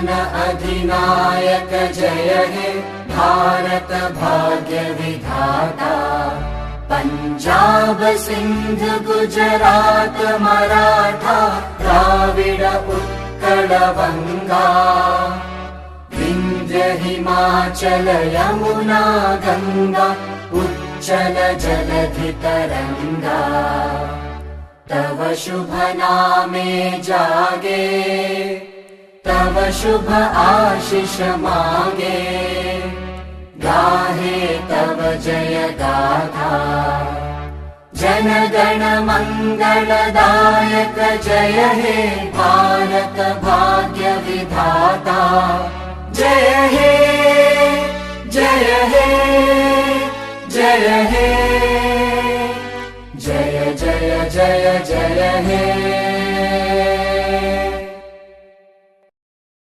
जन अधिनायक जय हे भारत भाग्य विधाता। पंजाब सिंध गुजरात मराठा द्राविड उत्कल बंगा। विंध्य हिमाचल यमुना गंगा उच्चल जलधि तरंगा। तव शुभ नामे जागे तव शुभ आशीष मागे। गाहे तव जय गाथा जन गण मंगलदायक जय हे भारत भाग्य विधाता। जय हे जय हे जय हे जय जय जय जय हे।